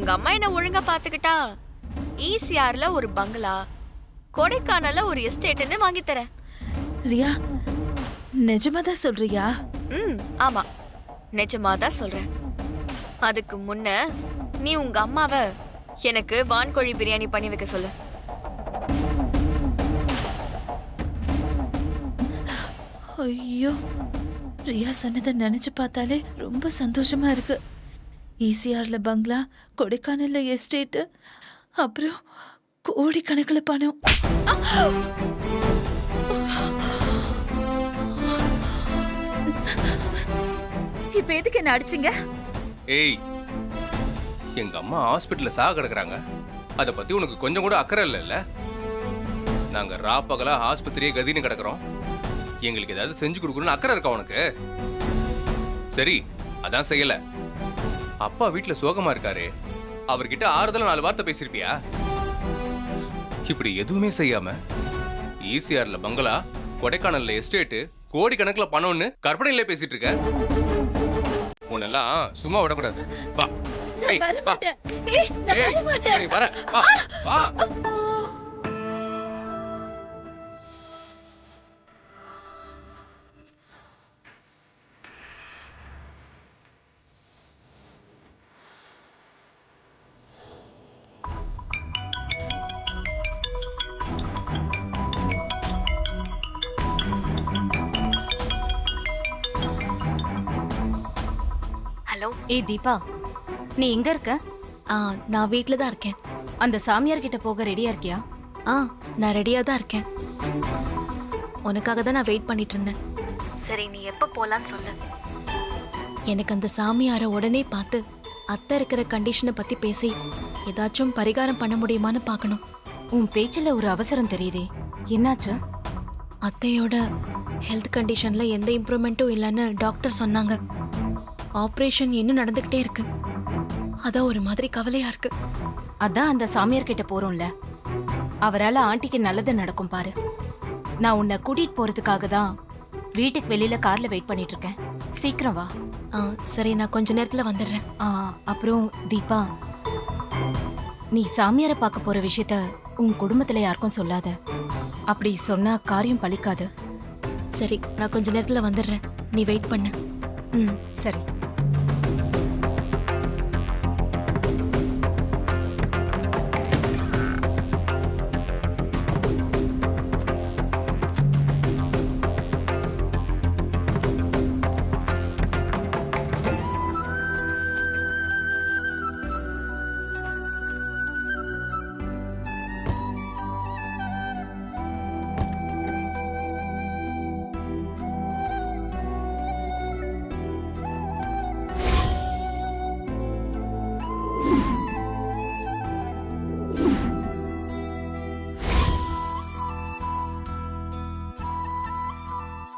உங்க அம்மா என்ன ஒழுங்கா பாத்துக்கிட்டா ஈசிஆர்ல ஒரு பங்களா, கொடைக்கானல்ல ஒரு எஸ்டேட்னு வாங்கி தரேன். ரியா, நிஜமாதான் சொல்றியா? ஆமா, நிஜமாதான் சொல்றேன். அதுக்கு முன்ன நீ உங்க அம்மாவை எனக்கு வான்கோழி பிரியாணி பண்ணி வைக்க சொல்லு. ஐயோ, ரியா சொன்னதை நினைச்சு பார்த்தாலே ரொம்ப சந்தோஷமா இருக்கு. ஈசிஆர்ல பங்களா, கொடைக்கானல்ல எஸ்டேட், அப்புறம் கோடிக்கணக்கில் பணம். இப்ப எதுக்கு என்ன அடிச்சீங்க? ஏய், எங்க அம்மா ஹாஸ்பிட்டல்ல சாக கிடக்குறாங்க. அத பத்தி உனக்கு கொஞ்சம் கூட அக்கறை இல்ல? நாங்க ராப்பகலா ஆஸ்பத்திரியே கதின்னு கிடக்குறோம். எங்களுக்கு ஏதாவது செஞ்சு கொடுக்கணும்னு அக்கறை இருக்கா உனக்கு? சரி, அதான் செய்யல. அப்பா வீட்டுல சோகமா இருக்காரு, அவர்கிட்ட ஆறுதலா 4 வார்த்தை பேசிருப்பியா? இப்படி எதுவுமே செய்யாம ஈசிஆர்ல பங்களா, கொடைக்கானல்ல எஸ்டேட், கோடி கணக்குல பணம்னு கற்பனையிலே பேசிட்டு இருக்க. உன்னெல்லாம் சும்மா விடக்கூடாது. வா. ஏய், வா. ஏய், வர. வா. வா. ஹலோ. ஏய் தீபா, நீ எங்க இருக்க? நான் வீட்ல தான் இருக்கேன். அந்த சாமியார் கிட்ட போக ரெடியா இருக்கியா? நான் ரெடியா தான் இருக்கேன். உனக்காக தான் நான் வெயிட் பண்ணிட்டு இருந்தேன். சரி, நீ எப்ப போலான்னு சொல்லு. எனக்கு அந்த சாமியாரை உடனே பார்த்து அத்தை இருக்கிற கண்டிஷனை பத்தி பேசி ஏதாச்சும் பரிகாரம் பண்ண முடியுமான்னு பார்க்கணும். உன் பேச்சுல ஒரு அவசரம் தெரியுதே, என்னாச்சு? அத்தையோட ஹெல்த் கண்டிஷன்ல எந்த இம்ப்ரூவ்மெண்ட்டும் இல்லைன்னு டாக்டர் சொன்னாங்க. ஆபரேஷன் இன்னும் நடந்துகிட்டே இருக்கு. அதான் ஒரு மாதிரி கவலையா இருக்கு. அதான் அந்த சாமியார் கிட்ட போறோம்ல, அவரால ஆண்டிக்கு நல்லது நடக்கும் பாரு. நான் உன்னை கூட்டிட்டு போறதுக்காக தான் வீட்டுக்கு வெளியில கார்ல வெயிட் பண்ணிட்டு இருக்கேன். சீக்கிரம் வா. சரி, நான் கொஞ்ச நேரத்துல வந்துடுறேன். அப்புறம் தீபா, நீ சாமியாரை பார்க்க போற விஷயத்த உன் குடும்பத்துல யாருக்கும் சொல்லாத. அப்படி சொன்னா காரியம் பலிக்காது. சரி, நான் கொஞ்ச நேரத்துல வந்துடுறேன். நீ வெயிட் பண்ணு. சரி.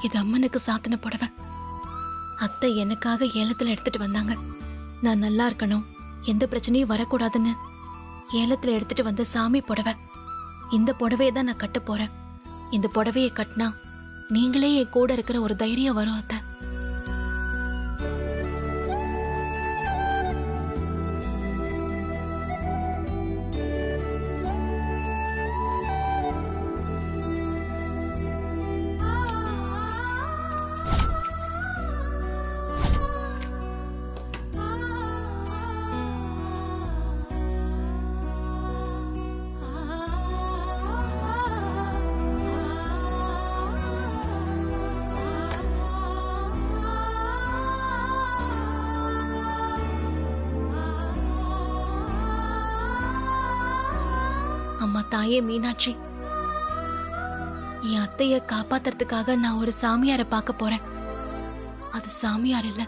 இது அம்மனுக்கு சாத்தின புடவை. அத்தை எனக்காக ஏலத்துல எடுத்துட்டு வந்தாங்க. நான் நல்லா இருக்கணும், எந்த பிரச்சனையும் வரக்கூடாதுன்னு ஏலத்துல எடுத்துட்டு வந்த சாமி புடவை. இந்த புடவையை தான் நான் கட்ட போறேன். இந்த புடவையை கட்டினா நீங்களே என் கூட இருக்கிற ஒரு தைரியம் வரும் அத்தை. அம்மா தாயே மீனாட்சி, என் அத்தைய காப்பாத்துறதுக்காக நான் ஒரு சாமியாரை பார்க்க போறேன். அது சாமியார் இல்ல,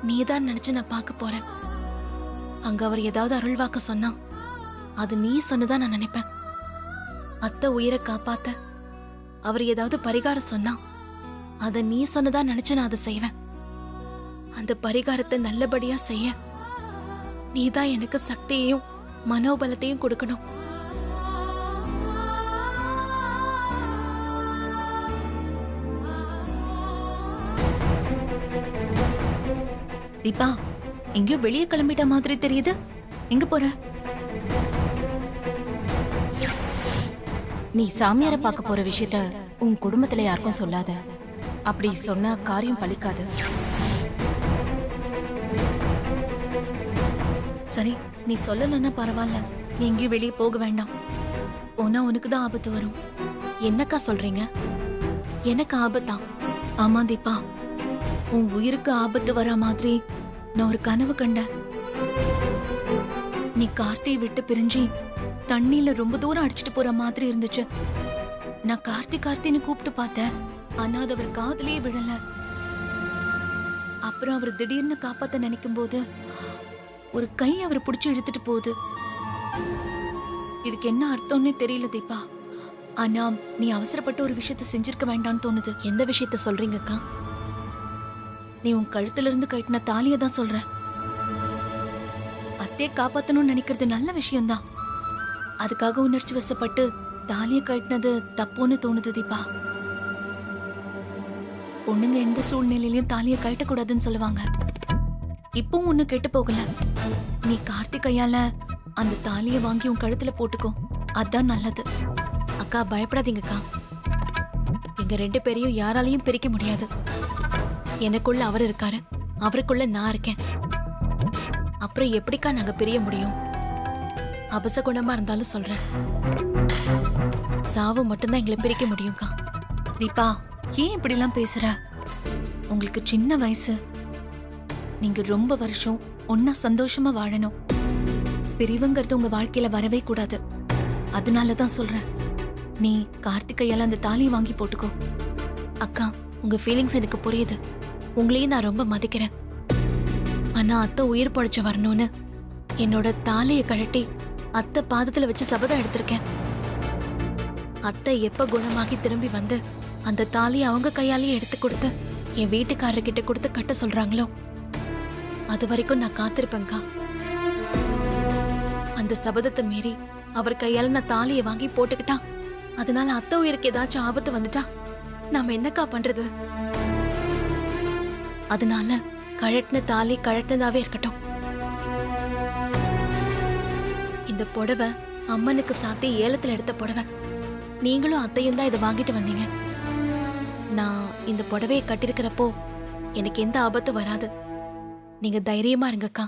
நீதான் நினைச்சு நான் பார்க்க போறேன். அங்க அவர் ஏதாவது அருள்வாக்க சொன்னா அது நீ சொன்னதா நான் நினைப்பேன். அத்தை உயிரை காப்பாத்த அவர் ஏதாவது பரிகாரம் சொன்னா அத நீ சொன்னதா நினைச்சு நான் அதை செய்வேன். அந்த பரிகாரத்தை நல்லபடியா செய்ய நீதான் எனக்கு சக்தியையும் மனோபலத்தையும் கொடுக்கணும். தீபா, எங்கேயோ வெளியே கிளம்பிட்ட மாதிரி தெரியுது. எங்க போற? நீ சாமியாரை பார்க்க போற விஷயத்த உன் குடும்பத்துல யாருக்கும் சொல்லாத. அப்படி சொன்னா காரியம் பலிக்காது. சரி, நீ சொல்லலன்னா பரவாயில்ல. நீ எங்கேயும் வெளியே போக வேண்டாம். போனா உனக்கு தான் ஆபத்து வரும். என்னக்கா சொல்றீங்க? எனக்கு ஆபத்தா? ஆமா தீபா, உன் உயிருக்கு ஆபத்து வர மாதிரி நான் ஒரு கனவு கண்டேன். நீ கார்த்தியை விட்டு பிரிஞ்சு தண்ணியில ரொம்ப தூரம் அடிச்சிட்டு போற மாதிரி இருந்துச்சு. நான் கார்த்தின்னு கூப்பிட்டு பார்த்தேன். ஆனா அது அவர் காதுலயே விழல. அப்புறம் அவர் திடீர்னு காப்பாத்த நினைக்கும் போது ஒரு கை அவர் பிடிச்சு இழுத்துட்டு போகுது. இதுக்கு என்ன அர்த்தம்னே தெரியல தீபா. ஆனா நீ அவசரப்பட்டு ஒரு விஷயத்த செஞ்சிருக்க வேண்டாம்னு தோணுது. எந்த விஷயத்த சொல்றீங்கக்கா? நீ உன் கழுத்துல இருந்து கட்டின தாலியை தான் சொல்ற. அத்தையை காப்பாத்தணும்னு நினைக்கிறது நல்ல விஷயம்தான். அதுக்காக உணர்ச்சி வசப்பட்டு தாலியை கட்டினது தப்புன்னு தோணுது தீபா. பொண்ணுங்க எந்த சூழ்நிலையிலயும் தாலியை கட்டக்கூடாதுன்னு சொல்லுவாங்க. இப்பவும் ஒண்ணு கெட்டு போகல. நீ கார்த்திக் கையால அந்த தாலியை வாங்கி உன் கழுத்துல போட்டுக்கோ. அதான் நல்லது. அக்கா பயப்படாதீங்கக்கா. எங்க 2 பேரையும் யாராலையும் பிரிக்க முடியாது. எனக்குள்ள அவர் இருக்காரு, அவருக்குள்ள நான் இருக்கேன். அப்புறம் எப்படிக்கா நாங்க பிரிய முடியும்? அபசகுணமா இருந்தாலும் சொல்றேன், சாவு மட்டும்தான் எங்களை பிரிக்க முடியும்க்கா. தீபா, ஏன் இப்படி எல்லாம் பேசுற? உங்களுக்கு சின்ன வயசு. நீங்க ரொம்ப வருஷம் ஒன்னா சந்தோஷமா வாழணும். பிரிவுங்கிறது உங்க வாழ்க்கையில வரவே கூடாது. அதனாலதான் சொல்றேன், நீ கார்த்திகையால அந்த தாலியை வாங்கி போட்டுக்கோ. அக்கா, உங்க ஃபீலிங்ஸ் எனக்கு புரியுது. உங்களையும் நான் ரொம்ப மதிக்கிறேன். ஆனா அத்தை உயிர் பழைச்சு வரணும்னு என்னோட தாலியை கழட்டி அத்தை பாதத்துல வச்சு சபதம் எடுத்திருக்கேன். அத்தை எப்ப குணமாகி திரும்பி வந்து அந்த தாலியை அவங்க கையாலேயே எடுத்து கொடுத்து என் வீட்டுக்காரர்கிட்ட கொடுத்து கட்ட சொல்றாங்களோ அது வரைக்கும் நான் காத்திருப்பேன்க்கா. அந்த சபதத்தை மீறி அவர் கையால நான் தாலியை வாங்கி போட்டுக்கிட்டா, அதனால அத்தை உயிருக்கு ஏதாச்சும் ஆபத்து வந்துட்டா நாம என்னக்கா பண்றது? அதனால கழட்டின தாலி கழட்டினதாவே இருக்கட்டும். இந்த புடவை அம்மனுக்கு சாத்தி ஏலத்துல எடுத்த புடவை. நீங்களும் அத்தையும் தான் இதை வாங்கிட்டு வந்தீங்க. நான் இந்த புடவையை கட்டிருக்கிறப்போ எனக்கு எந்த ஆபத்தும் வராது. நீங்க தைரியமா இருங்கக்கா.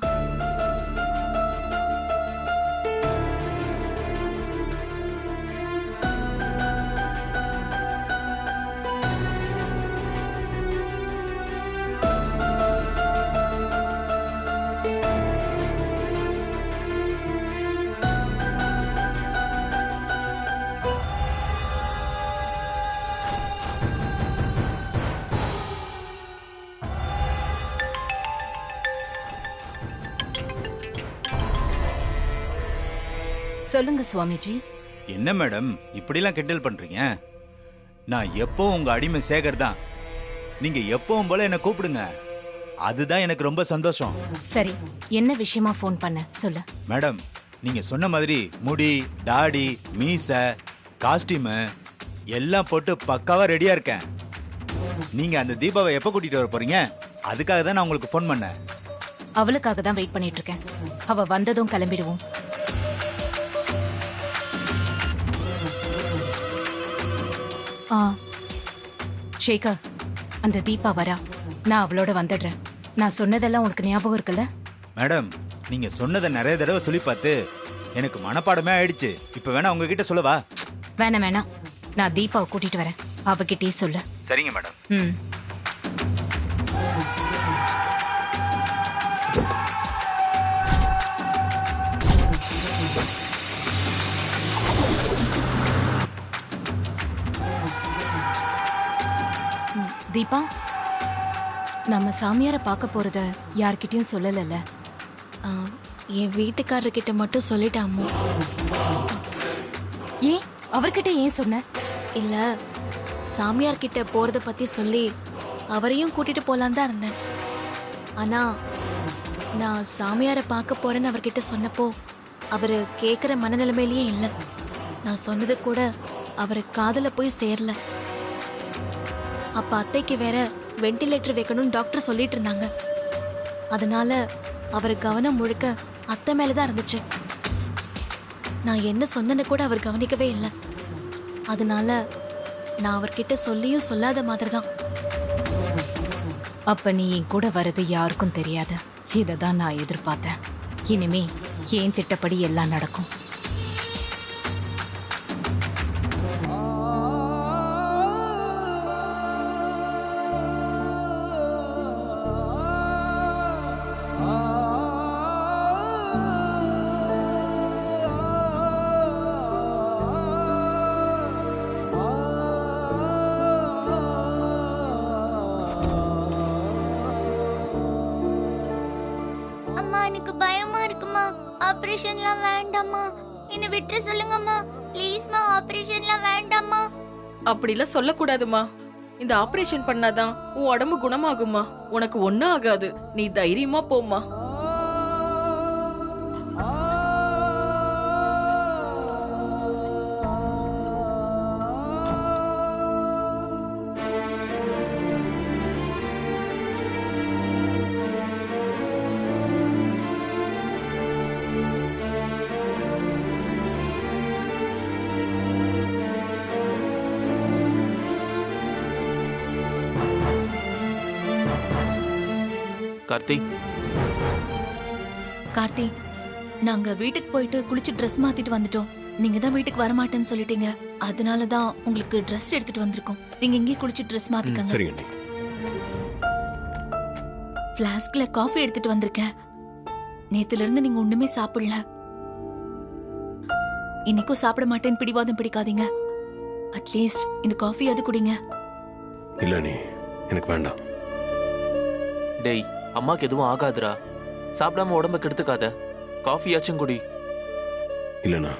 சொல்லுங்க சுவாமிஜி. என்ன மேடம் இப்படிலாம் கிண்டல் பண்றீங்க? நான் எப்பவும் உங்க அடிமை சேகர் தான். நீங்க எப்பவும் போல என்ன கூப்பிடுங்க. அதுதான் எனக்கு ரொம்ப சந்தோஷம். சரி, என்ன விஷயமா ஃபோன் பண்ண சொல்லு. மேடம், நீங்க சொன்ன மாதிரி முடி, தாடி, மீசை, காஸ்டியூமு எல்லாம் போட்டு பக்காவா ரெடியா இருக்கேன். நீங்க அந்த தீபாவை எப்ப கூட்டிட்டு வர போறீங்க? அதுக்காக தான் நான் உங்களுக்கு ஃபோன் பண்ணேன். அவளுக்காக தான் வெயிட் பண்ணிட்டு இருக்கேன். அவ வந்ததும் கிளம்பிடுவோம். ஷேகர், அந்த தீபா வரா. நான் அவளோட வந்துடுறேன். நான் சொன்னதெல்லாம் உனக்கு ஞாபகம் இருக்குல்ல? மேடம், நீங்க சொன்னதை நிறைய தடவை சொல்லி பார்த்து எனக்கு மனப்பாடமே ஆயிடுச்சு. இப்ப வேணா உங்ககிட்ட சொல்லவா? வேணாம் வேணாம், நான் தீபாவை கூட்டிட்டு வரேன். அவகிட்டே சொல்லு. சரிங்க மேடம். ம். தீபா, நம்ம சாமியாரை பார்க்க போறத யார்கிட்டயும் சொல்லல. என் வீட்டுக்காரர்கிட்ட மட்டும் சொல்லிட்டேன் அம்மு. ஏன் அவர்கிட்ட ஏன் சொன்ன? இல்ல, சாமியார் கிட்ட போறத பத்தி சொல்லி அவரையும் கூட்டிட்டு போலான் தான் இருந்தேன். ஆனா நான் சாமியாரை பார்க்க போறேன்னு அவர்கிட்ட சொன்னப்போ அவரு கேக்குற மனநிலைமையிலேயே இல்லை. நான் சொன்னது கூட அவரு காதுல போய் சேரல. அப்ப அத்தைக்கு வேற வென்டிலேட்டர் வைக்கணும்னு டாக்டர் சொல்லிட்டு இருந்தாங்க. அதனால அவர் கவனம் முழுக்க அத்தை மேலதான் இருந்துச்சு. நான் என்ன சொன்னேன்னு கூட அவர் கவனிக்கவே இல்லை. அதனால நான் அவர்கிட்ட சொல்லியும் சொல்லாத மாதிரி தான். அப்ப நீ என் கூட வர்றது யாருக்கும் தெரியாது. இதை தான் நான் எதிர்பார்த்தேன். இனிமே ஏன் திட்டப்படி எல்லாம் நடக்கும். அம்மா எனக்கு பயமா இருக்குமா. ஆபரேஷன்லாம் வேண்டாம்மா. என்ன விட்டு சொல்லுங்கம்மா. ப்ளீஸ்மா, ஆபரேஷன்லாம் வேண்டாம்மா. அப்படிலாம் சொல்லக்கூடாதுமா. இந்த ஆபரேஷன் பண்ணாதான் உன் உடம்பு குணமாகுமா. உனக்கு ஒண்ணும் ஆகாது. நீ தைரியமா போம்மா. கார்த்திக், கார்த்தி, நாங்க வீட்டுக்கு போயிட்டு குளிச்சு ட்ரெஸ் மாத்திட்டு வந்துட்டோம். நீங்க தான் வீட்டுக்கு வரமாட்டேன்னு சொல்லிட்டீங்க. அதனால தான் உங்களுக்கு ட்ரெஸ் எடுத்துட்டு வந்திருக்கோம். நீங்க இங்கே குளிச்சு ட்ரெஸ் மாத்திக்கங்க. சரிங்க அண்ணி. ஃப்ளாஸ்க்ல காஃபி எடுத்துட்டு வந்திருக்கேன். நேத்துல இருந்து நீங்க ஒண்ணுமே சாப்பிடல. இன்னைக்கும் சாப்பிட மாட்டேன்னு பிடிவாதம் பிடிக்காதீங்க. அட்லீஸ்ட் இந்த காஃபி அது குடிங்க. இல்ல அண்ணி, எனக்கு வேண்டாம். டேய், அம்மாக்கு எதுவும் ஆகாதுடா. சாப்பிடாம உடம்ப கெடுத்துக்காத. காஃபியாச்சும் குடி. இல்லண்ணா,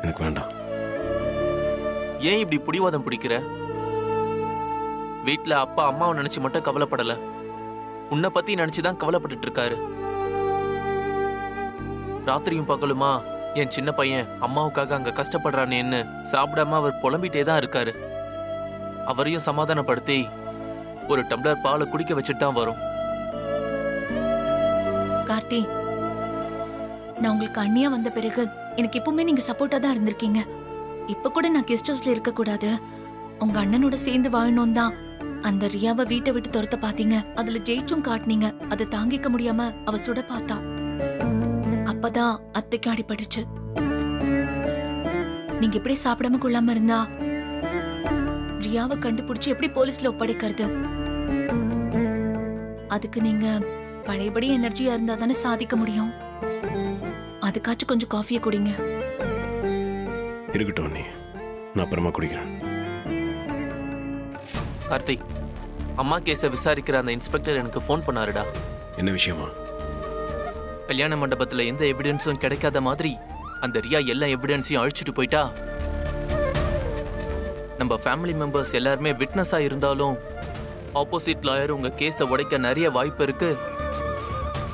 எனக்கு வேண்டாம். ஏன் இப்படி பிடிவாதம் பிடிக்கிற? வீட்ல அப்பா அம்மாவை நினைச்சு மட்டும் கவலைப்படல, உன்னை பத்தி நினைச்சுதான் கவலைப்பட்டுட்டு இருக்காரு. ராத்திரியும் பகலுமா என் சின்ன பையன் அம்மாவுக்காக அங்க கஷ்டப்படுறானேன்னு சாப்பிடாம அவர் புலம்பிட்டே தான் இருக்காரு. அவரையும் சமாதானப்படுத்தி ஒரு டம்ளர் பாலை குடிக்க வச்சுட்டு தான் வரும். கார்த்தி, நான் உங்களுக்கு அண்ணியா வந்த பிறகு எனக்கு எப்பவுமே நீங்க சப்போர்ட்டா தான் இருந்திருக்கீங்க. இப்ப கூட நான் கெஸ்ட் ஹவுஸ்ல இருக்க கூடாது, உங்க அண்ணனோட சேர்ந்து வாழணும் தான் அந்த ரியாவை வீட்டை விட்டு துரத்த பாத்தீங்க. அதுல ஜெயிச்சும் காட்டினீங்க. அதை தாங்கிக்க முடியாம அவ சுட பார்த்தா. அப்பதான் அத்தைக்கு அடிபட்டுச்சு. நீங்க எப்படி சாப்பிடாம கொள்ளாம இருந்தா ரியாவை கண்டுபிடிச்சு எப்படி போலீஸ்ல ஒப்படைக்கிறது? அதுக்கு நீங்க பழையபடி எனர்ஜியா இருந்தா தானே சாதிக்க முடியும். அதுக்காச்சும் கொஞ்சம் காஃபியை குடிங்க. இருக்கட்டும் அண்ணி, நான் அப்புறமா குடிக்கிறேன். கார்த்திக், அம்மா கேஸை விசாரிக்கிற அந்த இன்ஸ்பெக்டர் எனக்கு ஃபோன் பண்ணாருடா. என்ன விஷயமா? கல்யாண மண்டபத்துல எந்த எவிடன்ஸும் கிடைக்காத மாதிரி அந்த ரியா எல்லா எவிடன்ஸையும் அழிச்சிட்டு போயிட்டா. நம்ம ஃபேமிலி மெம்பர்ஸ் எல்லாருமே விட்னஸா இருந்தாலும் ஆப்போசிட் லாயர் உங்க கேஸை உடைக்க நிறைய வாய்ப்பு இருக்கு.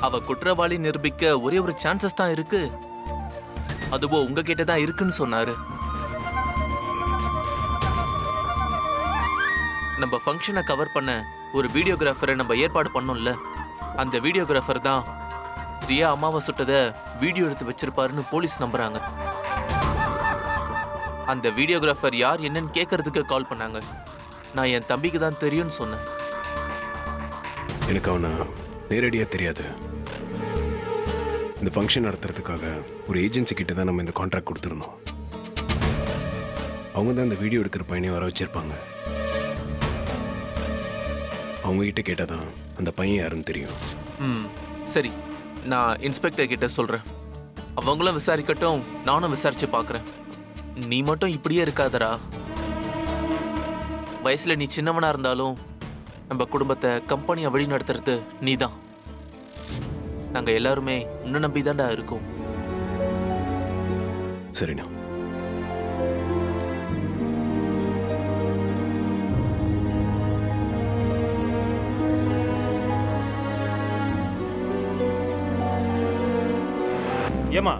அவ குற்றவாளி நிரூபிக்க ஒரே ஒரு சான்சஸ் தான் இருக்கு. அதுவும் உங்ககிட்ட தான் இருக்குன்னு சொன்னாரு. நம்ம ஃபங்க்ஷனை கவர் பண்ண ஒரு வீடியோகிராஃபரை நம்ம ஏற்பாடு பண்ணோம்ல, அந்த வீடியோகிராஃபர் தான் ரியா அம்மாவை சுட்டதை வீடியோ எடுத்து வச்சிருப்பாருன்னு போலீஸ் நம்புறாங்க. அந்த வீடியோகிராஃபர் யார் என்னன்னு கேட்கறதுக்கு கால் பண்ணாங்க. நான் என் தம்பிக்கு தான் தெரியும்னு சொன்னேன். எனக்கு அவனை நேரடியாக தெரியாது. இந்த ஃபங்க்ஷன் நடத்துறதுக்காக ஒரு ஏஜென்சி கிட்ட தான் நம்ம இந்த கான்ட்ராக்ட் கொடுத்துருந்தோம். அவங்க தான் இந்த வீடியோ எடுக்கிற பையனை வர வச்சிருப்பாங்க. அவங்க கிட்ட கேட்டால் தான் அந்த பையன் யாருன்னு தெரியும். சரி, நான் இன்ஸ்பெக்டர் கிட்ட சொல்றேன். அவங்களும் விசாரிக்கட்டும், நானும் விசாரிச்சு பார்க்கறேன். நீ மட்டும் இப்படியே இருக்காதடா. வயசுல நீ சின்னவனா இருந்தாலும் நம்ம குடும்பத்தை கம்பெனியை வழி நடத்துறது நீ தான். நாங்க எல்லாருமே உன்னை நம்பிதான்டா இருக்கோம். சரிண்ணா. ஏமா,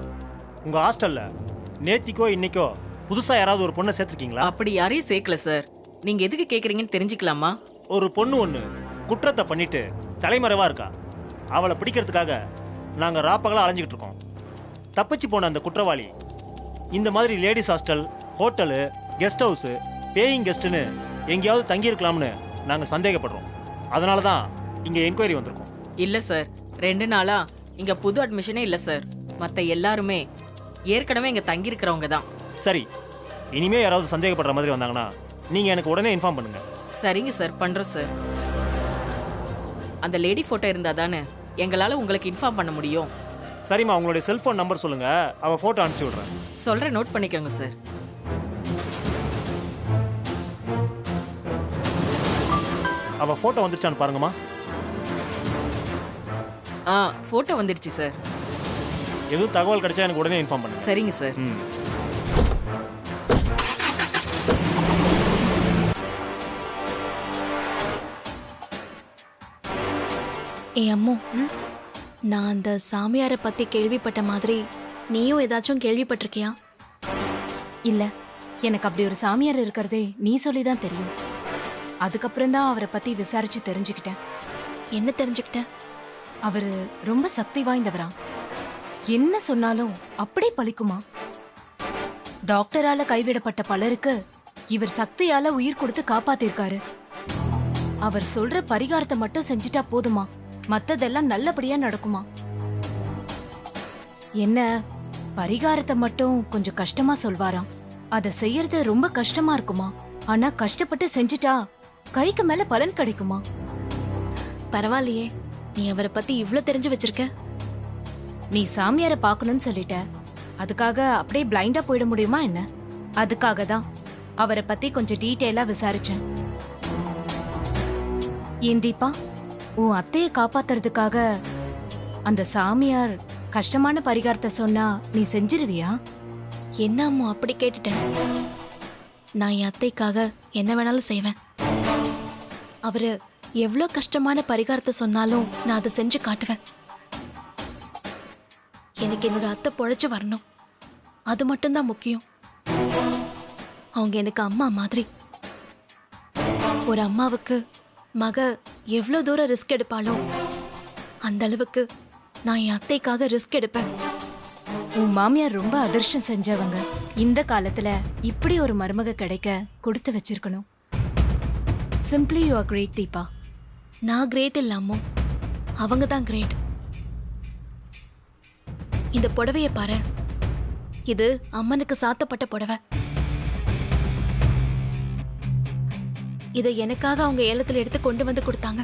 உங்க ஹாஸ்டல்ல நேத்திக்கோ இன்னைக்கோ புதுசா யாராவது ஒரு பொண்ணை சேர்த்திருக்கீங்களா? அப்படி யாரையும் சேர்க்கல சார். நீங்க எதுக்கு கேக்குறீங்கன்னு தெரிஞ்சுக்கலாமா? ஒரு பொண்ணு ஒண்ணு குற்றத்தை பண்ணிட்டு தலைமறைவா இருக்கா. அவளை பிடிக்கிறதுக்காக நாங்க ராப்பகலா அலைஞ்சிக்கிட்டு இருக்கோம். தப்பிச்சு போன அந்த குற்றவாளி இந்த மாதிரி ladies hostel, hotel, guest house, paying கெஸ்ட்டுன்னு எங்கேயாவது தங்கியிருக்கலாம்னு நாங்கள் சந்தேகப்படுறோம். அதனால தான் இங்கே என்கொயரி வந்திருக்கோம். இல்ல சார், 2 நாளா இங்க புது அட்மிஷனே இல்ல சார். மத்த எல்லாருமே ஏற்கனவே இங்க தங்கி இருக்கிறவங்க தான். சரி, இனிமே யாராவது சந்தேகப்படுற மாதிரி வந்தாங்கன்னா நீங்கள் எனக்கு உடனே இன்ஃபார்ம் பண்ணுங்க. சரிங்க சார், பண்றோம் சார். அந்த லேடி போட்டோ இருந்தா தானே எங்களால உங்களுக்கு இன்ஃபார்ம் பண்ண முடியும். சரிம்மா, உங்களுடைய செல்ஃபோன் நம்பர் சொல்லுங்க, அவள் ஃபோட்டோ அனுப்பிச்சி விட்றேன். சொல்றேன், நோட் பண்ணிக்கோங்க சார். அவள் ஃபோட்டோ வந்துருச்சான்னு பாருங்கம்மா. போட்டோ வந்துடுச்சு சார். எதுவும் தகவல் கிடைச்சா எனக்கு உடனே இன்ஃபார்ம் பண்ணுங்க. சரிங்க சார். ம். ஏ அம்மு, நான் அந்த சாமியாரை பத்தி கேள்விப்பட்ட மாதிரி நீயும் ஏதாச்சும் கேள்விப்பட்டிருக்கியா? இல்ல, எனக்கு அப்படி ஒரு சாமியார் இருக்கிறதே நீ சொல்லிதான் தெரியும். அதுக்கப்புறம் தான் அவரை பத்தி விசாரிச்சு தெரிஞ்சுக்கிட்டேன். என்ன தெரிஞ்சுக்கிட்ட? அவரு ரொம்ப சக்தி வாய்ந்தவரா. என்ன சொன்னாலும் அப்படியே பலிக்குமா. டாக்டரால கைவிடப்பட்ட பலருக்கு இவர் சக்தியால உயிர் கொடுத்து காப்பாத்திருக்காரு. அவர் சொல்ற பரிகாரத்தை மட்டும் செஞ்சுட்டா போதுமா, மத்ததெல்லாம் நல்லபடியா நடக்குமா. என்ன, பரிகாரத்தை மட்டும் கொஞ்சம் கஷ்டமா சொல்வாராம். அதை செய்யறது ரொம்ப கஷ்டமா இருக்குமா. ஆனா கஷ்டப்பட்டு செஞ்சுட்டா கைக்கு மேல பலன் கிடைக்குமா. பரவாயில்லையே, நீ அவரை பத்தி இவ்ளோ தெரிஞ்சு வச்சிருக்க. நீ சாமியாரை பார்க்கணும்னு சொல்லிட்ட, அதுக்காக அப்படியே பிளைண்டா போயிட முடியுமா என்ன? அதுக்காக தான் அவரை பத்தி கொஞ்சம் டீட்டெயிலா விசாரிச்சேன். ஏன் தீபா, உன் அத்தையை காப்பாத்துறதுக்காக அந்த சாமியார் கஷ்டமான பரிகாரத்தை சொன்னா நீ செஞ்சிருவியா? என்ன அம்மு அப்படி கேட்டுட்டேன்? நான் என் அத்தைக்காக என்ன வேணாலும் செய்வேன். அவரு எவ்வளோ கஷ்டமான பரிகாரத்தை சொன்னாலும் நான் அதை செஞ்சு காட்டுவேன். எனக்கு என்னோட அத்தை பொழைச்சு வரணும், அது மட்டும்தான் முக்கியம். அவங்க எனக்கு அம்மா மாதிரி. ஒரு அம்மாவுக்கு மக எவ்வளோ தூரம் ரிஸ்க் எடுப்பாளோ அந்த அளவுக்கு நான் என் அத்தைக்காக ரிஸ்க் எடுப்பேன். உன் மாமியார் ரொம்ப அதிர்ஷ்டம் செஞ்சவங்க. இந்த காலத்துல இப்படி ஒரு மருமக கிடைக்க கொடுத்து வச்சிருக்கணும். Simply you are great Deepa. நான் கிரேட் இல்லாமோ, அவங்க தான் கிரேட். இந்த புடவைய பாரு, இது அம்மனுக்கு சாத்தப்பட்ட புடவை. இதை எனக்காக அவங்க ஏலத்துல எடுத்து கொண்டு வந்து கொடுத்தாங்க.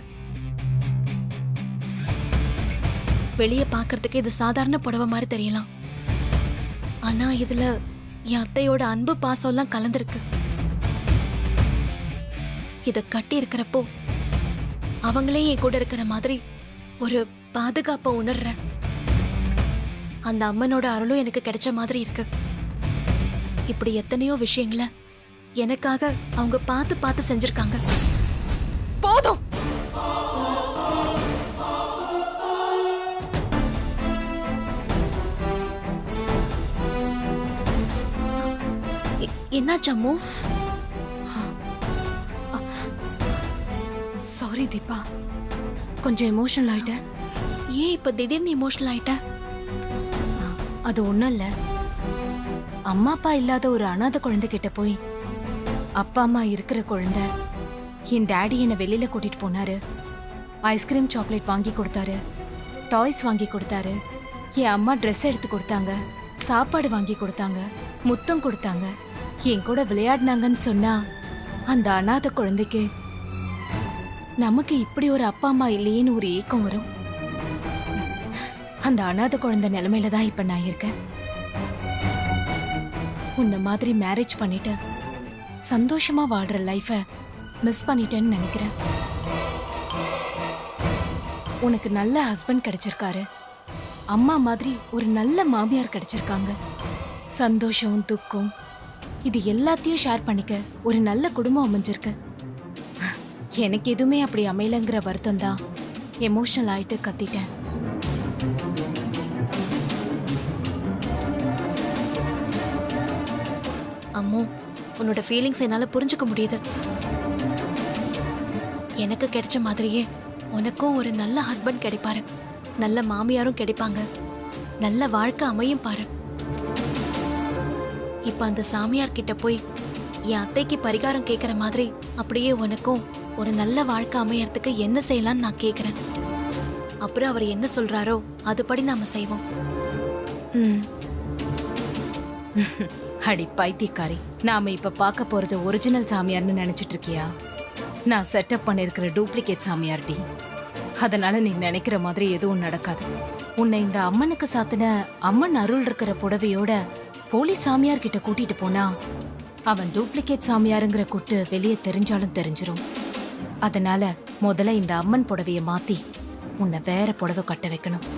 வெளியே பார்க்கறதுக்கு இது சாதாரண புடவை மாதிரி தெரியலாம், ஆனா இதுல என் அத்தையோட அன்பு பாசம் எல்லாம் கலந்துருக்கு. இத கட்டி இருக்கிறப்போ அவங்களே என் கூட இருக்கிற மாதிரி ஒரு பாதுகாப்பை உணர்றேன். அந்த அம்மனோட அருளும் எனக்கு கிடைச்ச மாதிரி இருக்கு. இப்படி எத்தனையோ விஷயங்களை எனக்காக அவங்க பார்த்து பார்த்து செஞ்சிருக்காங்க. போதும். என்னாச்சு அம்மு? சாரி தீபா, கொஞ்சம் எமோஷனல் ஆயிட்டேன். ஏன் இப்ப திடீர்னு எமோஷனல் ஆயிட்ட? அது ஒண்ணும் இல்ல, அம்மா அப்பா இல்லாத ஒரு அனாதை குழந்தை கிட்ட போய் அப்பா அம்மா இருக்கிற குழந்தை, என் டாடி என்னை வெளியில கூட்டிட்டு போனாரு. ஐஸ்கிரீம் சாக்லேட் வாங்கி கொடுத்தாரு, டாய்ஸ் வாங்கி கொடுத்தாரு. என் அம்மா ட்ரெஸ் எடுத்து கொடுத்தாங்க, சாப்பாடு வாங்கி கொடுத்தாங்க, முத்தம் கொடுத்தாங்க, என் கூட விளையாடினாங்கன்னு சொன்னா அந்த அனாதை குழந்தைக்கு நமக்கு இப்படி ஒரு அப்பா அம்மா இல்லையேன்னு ஒரு ஏக்கம் வரும். அந்த அனாதை குழந்தை நிலைமையில தான் இப்ப நான் இருக்கேன். உன்ன மாதிரி மேரேஜ் பண்ணிட்டு சந்தோஷமா வாழ்ற லைஃப மிஸ் பண்ணிட்டேன்னு நினைக்கிறேன். உனக்கு நல்ல ஹஸ்பண்ட் கிடைச்சிருக்காரு, அம்மா மாதிரி ஒரு நல்ல மாமியார் கிடைச்சிருக்காங்க. சந்தோஷம் துக்கம் இது எல்லாத்தையும் ஷேர் பண்ணிக்க ஒரு நல்ல குடும்பம் அமைஞ்சிருக்கு. எனக்கு எதுவுமே அப்படி அமையலங்கிற வருத்தம் தான் எமோஷனல் ஆயிட்டு கத்திட்டேன். அம்மு, உன்னோட ஃபீலிங்ஸ் என்னால புரிஞ்சுக்க முடியுது. எனக்கு கிடைச்ச மாதிரியே உனக்கும் ஒரு நல்ல ஹஸ்பண்ட் கிடைப்பாரு, நல்ல மாமியாரும் கிடைப்பாங்க. நல்ல வாழ்க்கை அமையும் பாரு. இப்ப அந்த சாமியார் கிட்ட போய் என் அத்தைக்கு பரிகாரம் கேக்குற மாதிரி அப்படியே உனக்கும் ஒரு நல்ல வாழ்க்கை அமையறதுக்கு என்ன செய்யலாம்னு நான் கேக்குறேன். அப்புறம் அவர் என்ன சொல்றாரோ அதுபடி நாம செய்வோம். ம். அடி பைத்தியக்காரி, நாம இப்ப பார்க்க போறது ஒரிஜினல் சாமியார்னு நினைச்சிட்டு இருக்கியா? நான் செட்டப் பண்ணிருக்கிற டூப்ளிகேட் சாமியார்டி. அதனால நீ நினைக்கிற மாதிரி எதுவும் நடக்காது. உன்னை இந்த அம்மனுக்கு சாத்தின அம்மன் அருள் இருக்கிற புடவையோட போலீஸ் சாமியார் கிட்ட கூட்டிட்டு போனா அவன் டூப்ளிகேட் சாமியாருங்கிற குட்டு வெளியே தெரிஞ்சாலும் தெரிஞ்சிரும். அதனால முதல்ல இந்த அம்மன் புடவைய மாத்தி உன்னை வேற புடவை கட்ட வைக்கணும்.